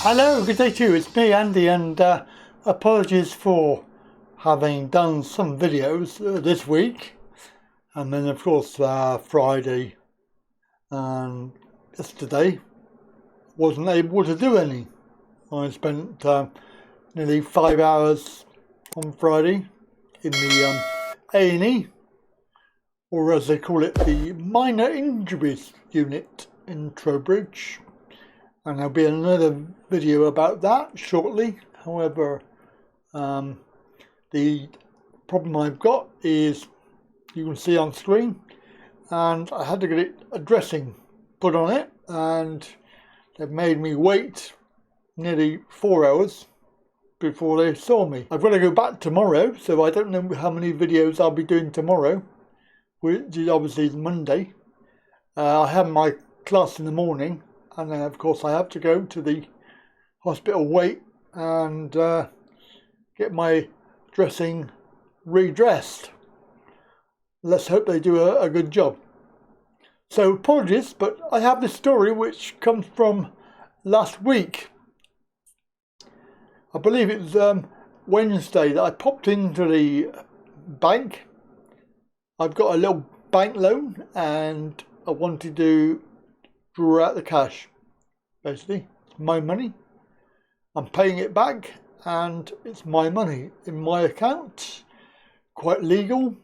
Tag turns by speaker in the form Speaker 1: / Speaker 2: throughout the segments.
Speaker 1: Hello, good day to you. It's me, Andy, and apologies for having done some videos this week, and then of course Friday and yesterday wasn't able to do any. I spent nearly 5 hours on Friday in the A&E, or as they call it, the minor injuries unit in Trowbridge. And there'll be another video about that shortly. However, the problem I've got is, you can see on screen, and I had to get a dressing put on it, and they've made me wait nearly 4 hours before they saw me. I've got to go back tomorrow, so I don't know how many videos I'll be doing tomorrow, which is obviously Monday. I have my class in the morning, and then of course I have to go to the hospital, wait and get my dressing redressed. Let's hope they do a good job. So apologies, but I have this story which comes from last week. I believe it was Wednesday that I popped into the bank. I've got a little bank loan and I wanted to draw out the cash. Basically, it's my money. I'm paying it back and it's my money in my account. Quite legal.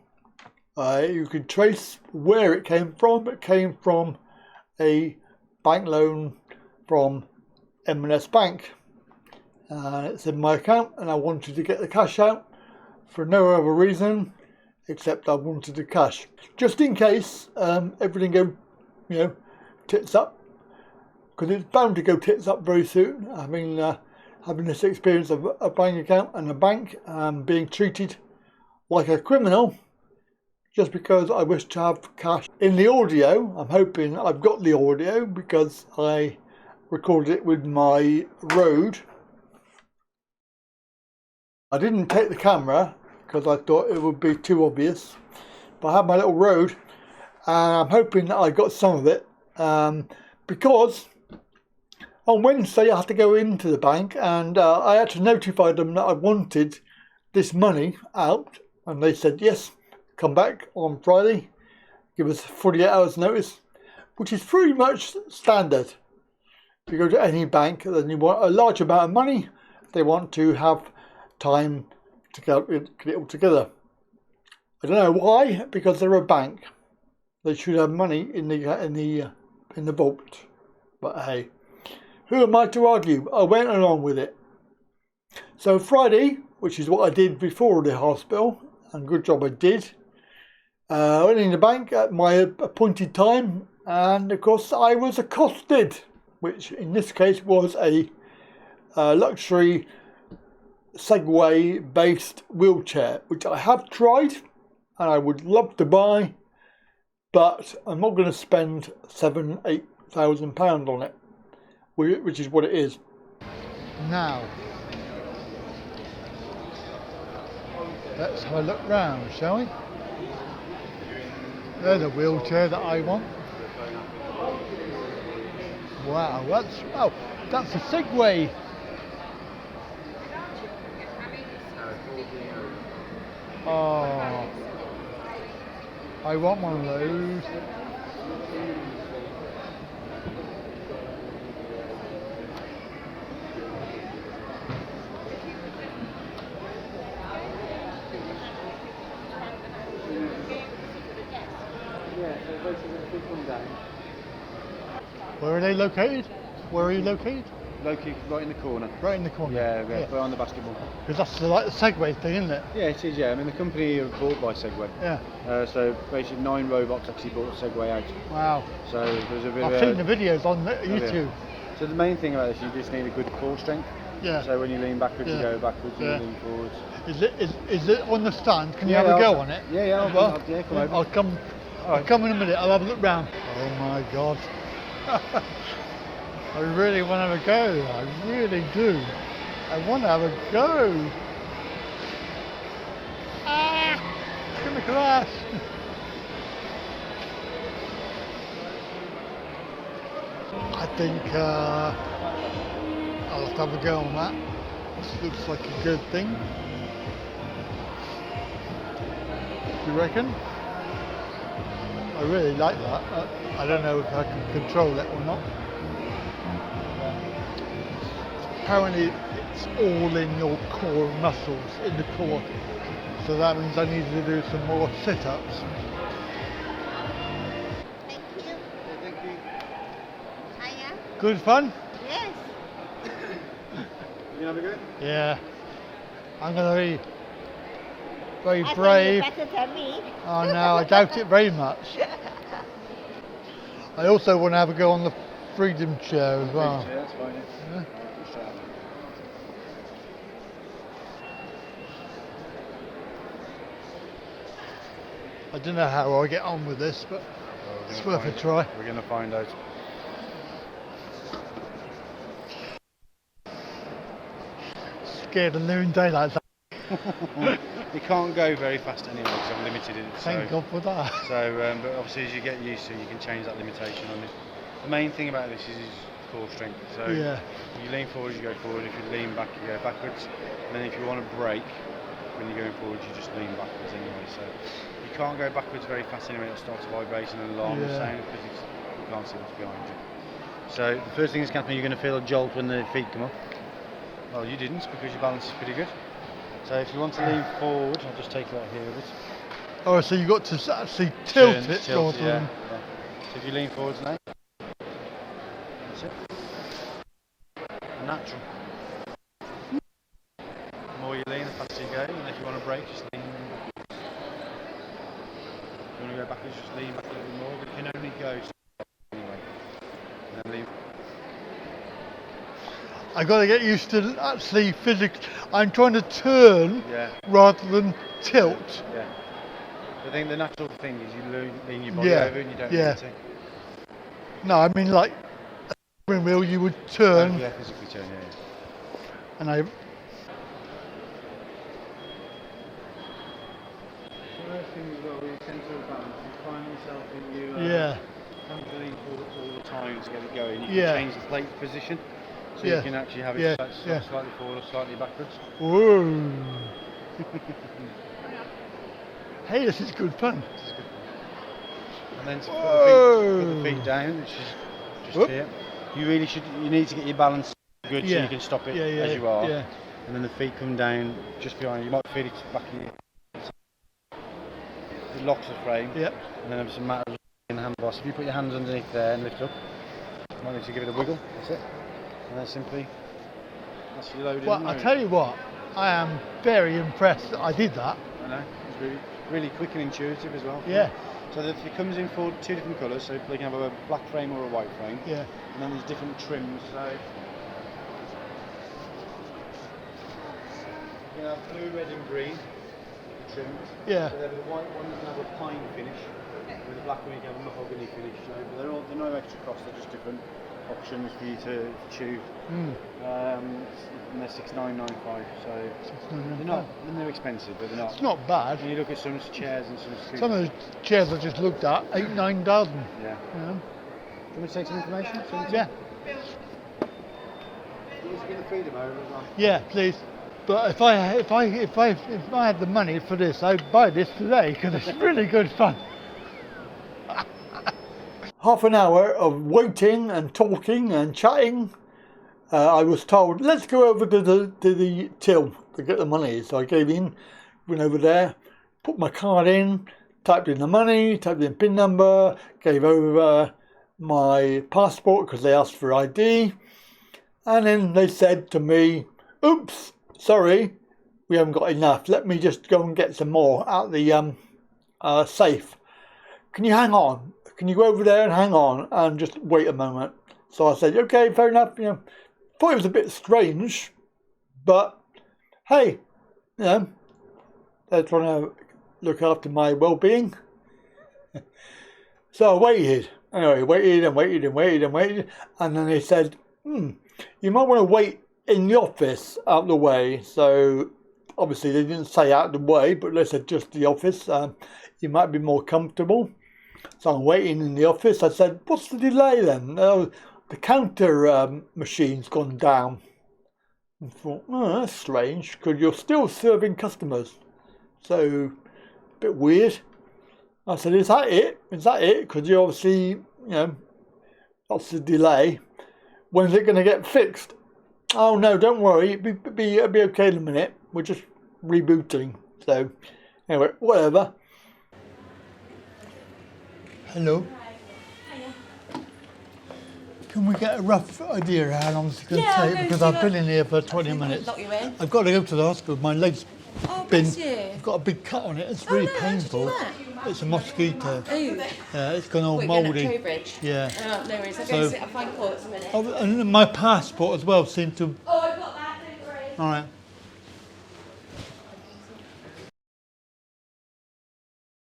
Speaker 1: You can trace where it came from. It came from a bank loan from M&S Bank. It's in my account and I wanted to get the cash out for no other reason except I wanted the cash. Just in case everything go, tits up, because it's bound to go tits up very soon. I mean, having this experience of a bank account and a bank being treated like a criminal just because I wish to have cash. In the audio, I'm hoping I've got the audio because I recorded it with my Rode. I didn't take the camera because I thought it would be too obvious, but I have my little Rode and I'm hoping that I got some of it. Because on Wednesday I had to go into the bank and I had to notify them that I wanted this money out, and they said yes, come back on Friday, give us 48 hours notice, which is pretty much standard. If you go to any bank and you want a large amount of money, they want to have time to get it all together. I don't know why, because they're a bank. They should have money in the vault, but hey, who am I to argue? I went along with it. So Friday, which is what I did before the hospital, and good job I did, went in the bank at my appointed time, and of course I was accosted, which in this case was a luxury Segway based wheelchair, which I have tried and I would love to buy, but I'm not going to spend £7,000-8,000 on it, which is what it is. Now, let's have a look round, shall we? There's a wheelchair that I want. Wow, that's a Segway. Oh, I want one of those. Where are they located? Where are you located?
Speaker 2: Located right in the corner.
Speaker 1: Right in the corner?
Speaker 2: Yeah, behind the basketball.
Speaker 1: Because that's like the Segway thing, isn't it?
Speaker 2: Yeah, it is, yeah. I mean, the company are bought by Segway.
Speaker 1: Yeah.
Speaker 2: So basically 9 robots actually bought Segway out.
Speaker 1: Wow.
Speaker 2: So there's a bit
Speaker 1: I've seen the videos on YouTube.
Speaker 2: Yeah. So the main thing about this, you just need a good core strength.
Speaker 1: Yeah.
Speaker 2: So when you lean backwards, you go backwards, and you lean forwards.
Speaker 1: Is it on the stand? Can you have a go on it?
Speaker 2: Yeah, come over.
Speaker 1: I'll come in a minute. I'll have a look round. Oh my God. I really want to have a go. I really do. I want to have a go. Ah! It's gonna crash. think I'll have to have a go on that. This looks like a good thing. You reckon? I really like that. I don't know if I can control it or not. Apparently it's all in your core muscles, in the core. So that means I need to do some more sit-ups.
Speaker 3: Thank you.
Speaker 2: Thank you.
Speaker 3: Hiya.
Speaker 1: Good fun?
Speaker 3: Yes.
Speaker 2: You have a go?
Speaker 1: Yeah. I'm going to be very
Speaker 3: I thought
Speaker 1: brave.
Speaker 3: you better than me.
Speaker 1: Oh no, I doubt it very much. I also want to have a go on the freedom chair as well.
Speaker 2: Yeah, that's fine.
Speaker 1: Yeah. I don't know how I get on with this, but it's worth a try.
Speaker 2: We're going to find out.
Speaker 1: Scared of living daylight.
Speaker 2: You can't go very fast anyway because I've limited it.
Speaker 1: Thank God for that.
Speaker 2: So, but obviously as you get used to it, you can change that limitation on it. The main thing about this is core strength. So
Speaker 1: Yeah.
Speaker 2: you lean forward, you go forward. If you lean back, you go backwards. And then if you want to brake, when you're going forward, you just lean backwards anyway. So you can't go backwards very fast anyway. It'll start to vibrate and alarm the sound because you can't see what's behind you. So the first thing that's going to happen, you're going to feel a jolt when the feet come up. Well, you didn't because your balance is pretty good. So if you want to lean forward, I'll just take you out here a bit.
Speaker 1: Oh, so you got to actually tilt
Speaker 2: Turn,
Speaker 1: it
Speaker 2: tilt
Speaker 1: rather
Speaker 2: it, yeah,
Speaker 1: than...
Speaker 2: yeah. So if you lean forwards now, that's it. Natural. The more you lean, the faster you go. And if you want to brake, just lean. If you want to go backwards, just lean back a little bit more. But you can only go anyway. And then lean.
Speaker 1: I got to get used to actually physically. I'm trying to turn rather than tilt.
Speaker 2: Yeah. I think the natural thing is you lean your body
Speaker 1: Yeah,
Speaker 2: over and you don't
Speaker 1: yeah.
Speaker 2: need to.
Speaker 1: No, I mean like a steering wheel, you would turn,
Speaker 2: Yeah, physically turn, yeah.
Speaker 1: and I.
Speaker 2: One of those things as well where you tend to balance, you find yourself in you
Speaker 1: Yeah.
Speaker 2: having to lean forward all the time to get it going. You can
Speaker 1: Yeah.
Speaker 2: change the plate position, so
Speaker 1: Yeah.
Speaker 2: you can actually have it
Speaker 1: Yeah,
Speaker 2: slightly forward or slightly backwards.
Speaker 1: Whoa. Hey, this is good fun.
Speaker 2: This is good. And then to put the feet down, which is just here. You really should. You need to get your balance good so you can stop it as you are.
Speaker 1: Yeah.
Speaker 2: And then the feet come down just behind you. You might feel it back in your. It locks the frame.
Speaker 1: Yeah.
Speaker 2: And then there's some matter in the handbar. So if you put your hands underneath there and lift up, you might need to give it a wiggle. That's it. And then simply, that's your load in.
Speaker 1: Well, I tell you what, I am very impressed that I did that.
Speaker 2: I know. It's really quick and intuitive as well.
Speaker 1: Yeah.
Speaker 2: So it comes in for two different colours. So they can have a black frame or a white frame.
Speaker 1: Yeah.
Speaker 2: And then there's different trims. So you can have blue, red, and green trims.
Speaker 1: Yeah.
Speaker 2: So the white one you can have a pine finish. With the black one you can have a mahogany finish. So they're no extra cost. They're just different options for you to choose. And they're $6,995. So they're expensive, but they're not.
Speaker 1: It's not bad.
Speaker 2: When you look at some chairs and some scooters.
Speaker 1: Some of the chairs I just looked at, 8,000-9,000.
Speaker 2: Yeah.
Speaker 1: You know?
Speaker 2: Do you want me to take some information?
Speaker 1: Yeah.
Speaker 2: You want to get the freedom over as well?
Speaker 1: Yeah, please. But if I had the money for this, I'd buy this today because it's really good fun. Half an hour of waiting and talking and chatting. I was told, let's go over to the till to get the money. So I gave in, went over there, put my card in, typed in the money, typed in PIN number, gave over my passport because they asked for ID. And then they said to me, oops, sorry, we haven't got enough. Let me just go and get some more out the safe. Can you hang on? Can you go over there and hang on and just wait a moment? So I said, okay, fair enough. You know, thought it was a bit strange, but hey, you know, they're trying to look after my well-being. So I waited. Anyway, waited, and then they said, you might want to wait in the office out of the way. So obviously they didn't say out of the way, but they said just the office. You might be more comfortable. So I'm waiting in the office. I said, what's the delay then? the counter machine's gone down. I thought, oh, that's strange, because you're still serving customers. So, a bit weird. I said, is that it? Is that it? Because you obviously, you know, lots of delay. When's it going to get fixed? Oh no, don't worry, it'll be okay in a minute. We're just rebooting. So, anyway, whatever. Hello. Can we get a rough idea of how long it's going to take? Because I've been in here for 20 minutes.
Speaker 4: Lock you in.
Speaker 1: I've got to go to the hospital. My leg's
Speaker 4: Bless you.
Speaker 1: I've got a big cut on it. It's really painful. It's a mosquito.
Speaker 4: Ooh.
Speaker 1: Yeah, it's gone all
Speaker 4: We're going
Speaker 1: mouldy.
Speaker 4: at Trowbridge.
Speaker 1: Yeah.
Speaker 4: Oh, no worries. I'll go sit. I'll find courts a minute.
Speaker 1: Oh, and my passport as well seemed to.
Speaker 4: Oh, I've got that. Don't worry.
Speaker 1: All right.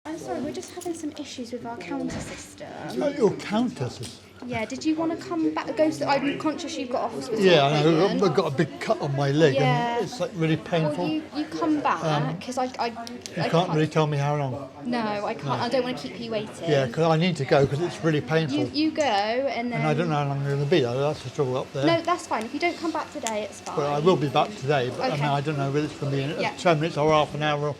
Speaker 5: I'm sorry, we're just having some issues with our counter system.
Speaker 1: Oh, your countess.
Speaker 5: Yeah, did you want to come back? I'm conscious you've got a hospital
Speaker 1: Yeah, I know.
Speaker 5: appointment.
Speaker 1: I've got a big cut on my leg,
Speaker 5: Yeah.
Speaker 1: and it's like really painful.
Speaker 5: Well, you come back because I
Speaker 1: You can't really tell me how long.
Speaker 5: No, I can't. I don't want to keep you waiting.
Speaker 1: Yeah, because I need to go because it's really painful.
Speaker 5: You go and then.
Speaker 1: And I don't know how long I'm going to be. That's the trouble up there.
Speaker 5: No, that's fine. If you don't come back today, it's fine.
Speaker 1: But I will be back today. But
Speaker 5: Okay.
Speaker 1: I don't know whether it's going to be in
Speaker 5: Yeah.
Speaker 1: 10 minutes or half an hour,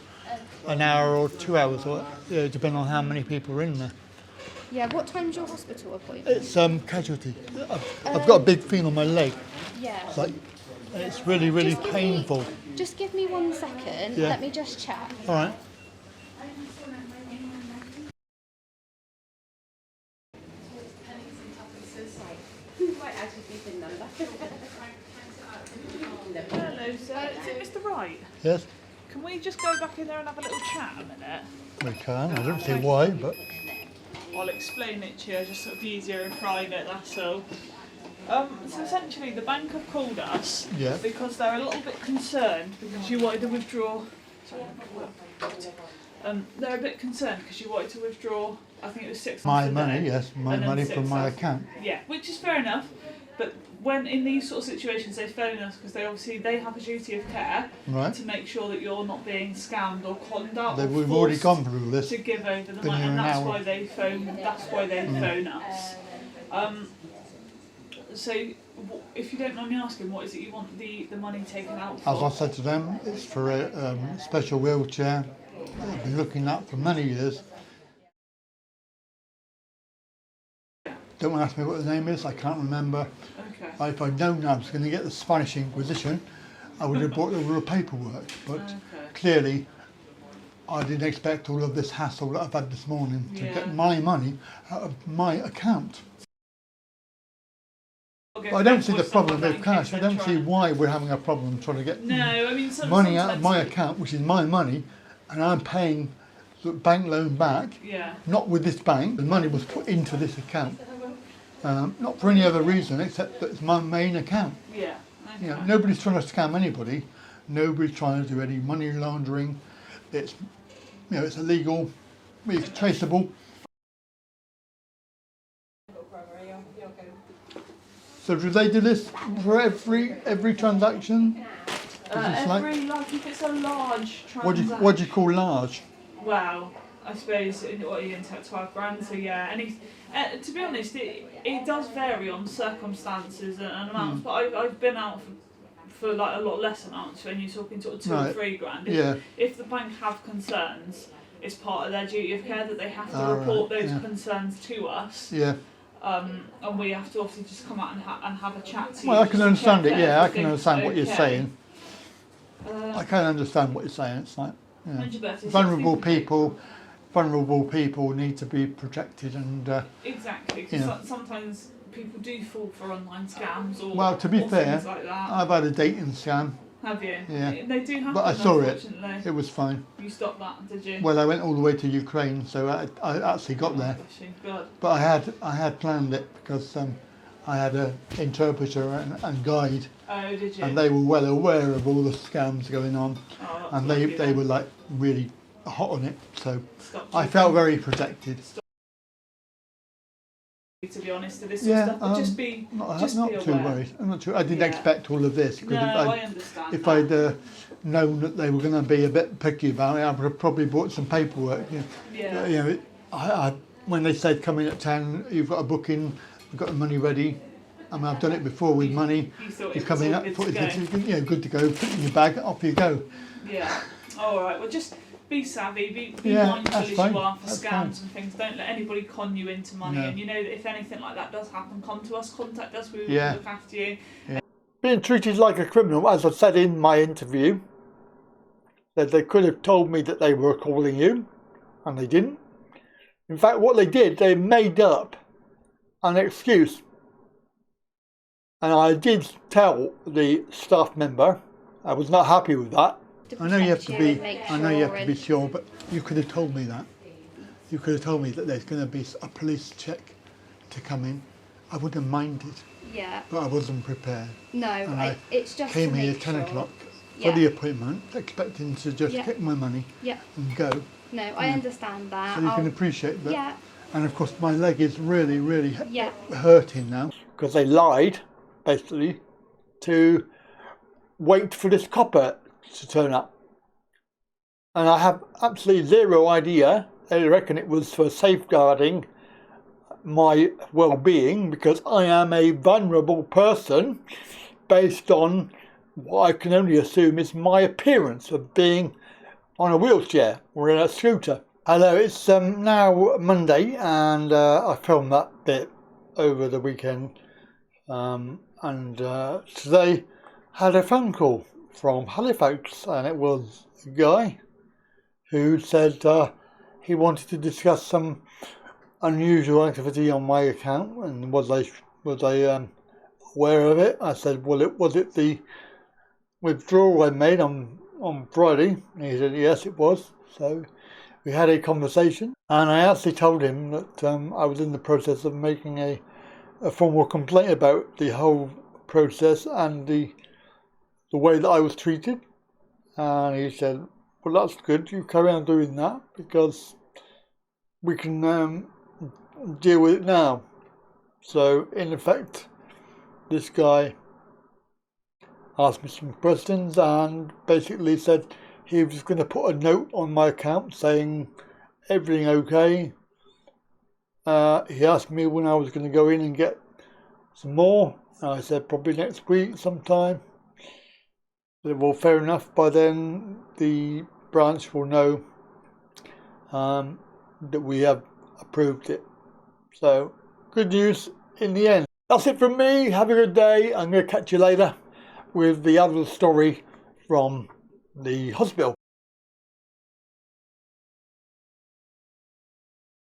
Speaker 1: or 2 hours, or depending on how many people are in there.
Speaker 5: Yeah. What time's your hospital appointment?
Speaker 1: It's casualty. I've got a big thing on my leg.
Speaker 5: Yeah.
Speaker 1: It's like it's really, really
Speaker 5: Just give me-
Speaker 1: painful.
Speaker 5: Just give me 1 second.
Speaker 1: Yeah.
Speaker 5: Let me just check.
Speaker 1: All right.
Speaker 6: Hello, sir. Is it Mr. Wright?
Speaker 1: Yes,
Speaker 6: Can we just go back in there and have a little chat a minute?
Speaker 1: we can. I don't see why, but
Speaker 6: I'll explain it to you, just sort of easier in private, that's all. So essentially, the bank have called us
Speaker 1: Yeah.
Speaker 6: because they're a little bit concerned because you wanted to withdraw. Sorry, they're a bit concerned because you wanted to withdraw. I think it was 6
Speaker 1: my
Speaker 6: months
Speaker 1: money,
Speaker 6: today,
Speaker 1: yes, my
Speaker 6: and then
Speaker 1: money from my
Speaker 6: 6,000.
Speaker 1: account.
Speaker 6: Yeah, which is fair enough. But when in these sort of situations, they phone us because they have a duty of care
Speaker 1: Right.
Speaker 6: to make sure that you're not being scammed or conned out. or
Speaker 1: We've already
Speaker 6: forced
Speaker 1: gone through this.
Speaker 6: to give over the
Speaker 1: Been
Speaker 6: money,
Speaker 1: here
Speaker 6: and
Speaker 1: an
Speaker 6: that's
Speaker 1: hour.
Speaker 6: why they phone. That's why they phone us. So, if you don't mind me asking, what is it you want the money taken out for?
Speaker 1: As I said to them, it's for a special wheelchair that I've been looking at for many years. Don't want to ask me what the name is, I can't remember.
Speaker 6: Okay.
Speaker 1: If I'd known I was going to get the Spanish Inquisition, I would have brought all the paperwork. But
Speaker 6: Okay.
Speaker 1: clearly, I didn't expect all of this hassle that I've had this morning to
Speaker 6: Yeah.
Speaker 1: get my money out of my account.
Speaker 6: Okay,
Speaker 1: I don't see the
Speaker 6: invoice
Speaker 1: problem
Speaker 6: number
Speaker 1: with
Speaker 6: then, in
Speaker 1: cash.
Speaker 6: case
Speaker 1: I
Speaker 6: they're
Speaker 1: don't see
Speaker 6: trying-
Speaker 1: why we're having a problem trying to get
Speaker 6: No, I mean
Speaker 1: money out of my
Speaker 6: sometimes-
Speaker 1: account, which is my money, and I'm paying the bank loan back.
Speaker 6: Yeah.
Speaker 1: Not with this bank. The money was put into this account, not for any other reason except that it's my main account.
Speaker 6: Yeah. Okay.
Speaker 1: You know, nobody's trying to scam anybody. Nobody's trying to do any money laundering. It's, it's illegal. It's traceable. So do they do this for every transaction? Is this like-
Speaker 6: Like if it's a large
Speaker 1: What
Speaker 6: transaction.
Speaker 1: do you call large?
Speaker 6: Well, I suppose what you into 12 grand. So yeah, and to be honest, it does vary on circumstances and amounts. But I've been out for like a lot less amounts when you're talking sort of 2 or
Speaker 1: Right.
Speaker 6: 3 grand.
Speaker 1: Yeah.
Speaker 6: If the bank have concerns, it's part of their duty of care that they have to
Speaker 1: Ah, right,
Speaker 6: report those
Speaker 1: yeah.
Speaker 6: concerns to us.
Speaker 1: Yeah.
Speaker 6: And we have to obviously just come out and have a chat to you.
Speaker 1: Well, I
Speaker 6: just
Speaker 1: can
Speaker 6: to
Speaker 1: understand
Speaker 6: check
Speaker 1: it.
Speaker 6: that
Speaker 1: Yeah, I can
Speaker 6: everything's
Speaker 1: understand what you're
Speaker 6: okay.
Speaker 1: saying. I can understand what you're saying. It's like,
Speaker 6: When's your birthday?
Speaker 1: vulnerable
Speaker 6: 16th?
Speaker 1: vulnerable people need to be protected and.
Speaker 6: Exactly,
Speaker 1: You
Speaker 6: because
Speaker 1: know.
Speaker 6: sometimes people do fall for online scams or,
Speaker 1: Well, to be
Speaker 6: or
Speaker 1: fair,
Speaker 6: things like that.
Speaker 1: I've had a dating scam.
Speaker 6: Have you?
Speaker 1: Yeah.
Speaker 6: They do happen,
Speaker 1: But I saw it.
Speaker 6: unfortunately.
Speaker 1: It was fine.
Speaker 6: You stopped that, did you?
Speaker 1: Well, I went all the way to Ukraine, so I actually got there.
Speaker 6: Bless you. Good.
Speaker 1: But I had planned it because I had an interpreter and guide,
Speaker 6: Oh, did you?
Speaker 1: and they were well aware of all the scams going on,
Speaker 6: Oh, that's
Speaker 1: and
Speaker 6: lucky
Speaker 1: they
Speaker 6: then.
Speaker 1: were like really hot on it. So
Speaker 6: Stopped
Speaker 1: I
Speaker 6: you
Speaker 1: felt
Speaker 6: from-
Speaker 1: very protected.
Speaker 6: To be honest, to this
Speaker 1: Yeah,
Speaker 6: sort of stuff, but just be
Speaker 1: not too
Speaker 6: aware.
Speaker 1: worried. I'm not too. I didn't
Speaker 6: Yeah.
Speaker 1: expect all of this because
Speaker 6: No,
Speaker 1: if
Speaker 6: I understand.
Speaker 1: if
Speaker 6: that.
Speaker 1: I'd known that they were going to be a bit picky about it, I would have probably bought some paperwork.
Speaker 6: Yeah.
Speaker 1: When they said come in at 10, you've got a booking, we've got the money ready. I mean, I've done it before with money.
Speaker 6: You thought
Speaker 1: You
Speaker 6: it
Speaker 1: come
Speaker 6: was
Speaker 1: in,
Speaker 6: all good
Speaker 1: put
Speaker 6: to go.
Speaker 1: it, you know, good to go, put it in your bag, off you go.
Speaker 6: Yeah. All right. Well, just be savvy. Be
Speaker 1: Yeah,
Speaker 6: mindful
Speaker 1: that's
Speaker 6: as
Speaker 1: fine,
Speaker 6: you are for
Speaker 1: that's
Speaker 6: scams
Speaker 1: fine.
Speaker 6: and things. Don't let anybody con you into money.
Speaker 1: No.
Speaker 6: And you know that if anything like that does happen, come to us. Contact us. We will
Speaker 1: Yeah.
Speaker 6: look after you.
Speaker 1: Being treated like a criminal, as I said in my interview, that they could have told me that they were calling you, and they didn't. In fact, what they did, they made up an excuse. And I did tell the staff member I was not happy with that. I know you have to be sure, but you could have told me that. You could have told me that there's going to be a police check to come in. I wouldn't have minded,
Speaker 5: Yeah.
Speaker 1: but I wasn't prepared.
Speaker 5: No, it's just
Speaker 1: Came
Speaker 5: to
Speaker 1: here
Speaker 5: make
Speaker 1: at 10
Speaker 5: sure.
Speaker 1: o'clock for
Speaker 5: Yeah.
Speaker 1: the appointment, expecting to just
Speaker 5: Yeah.
Speaker 1: get my money
Speaker 5: Yeah.
Speaker 1: and go.
Speaker 5: No, I understand that.
Speaker 1: So you can appreciate that.
Speaker 5: Yeah.
Speaker 1: And of course my leg is really, really
Speaker 5: Yeah.
Speaker 1: hurting now. Because they lied, basically, to wait for this copper to turn up. And I have absolutely zero idea. They reckon it was for safeguarding my well-being, because I am a vulnerable person based on what I can only assume is my appearance of being on a wheelchair or in a scooter. Hello, it's now Monday, and I filmed that bit over the weekend, and today had a phone call from Halifax, and it was a guy who said he wanted to discuss some unusual activity on my account, and was I aware of it? I said, well, was it the withdrawal I made on Friday? And he said, yes, it was. So we had a conversation, and I actually told him that I was in the process of making a formal complaint about the whole process and the way that I was treated. And he said, well, that's good, you carry on doing that, because we can deal with it now. So in effect, this guy asked me some questions and basically said he was going to put a note on my account saying everything okay. He asked me when I was going to go in and get some more. And I said probably next week sometime. Well, fair enough. By then the branch will know that we have approved it. So good news in the end. That's it from me. Have a good day. I'm going to catch you later with the other story from the hospital.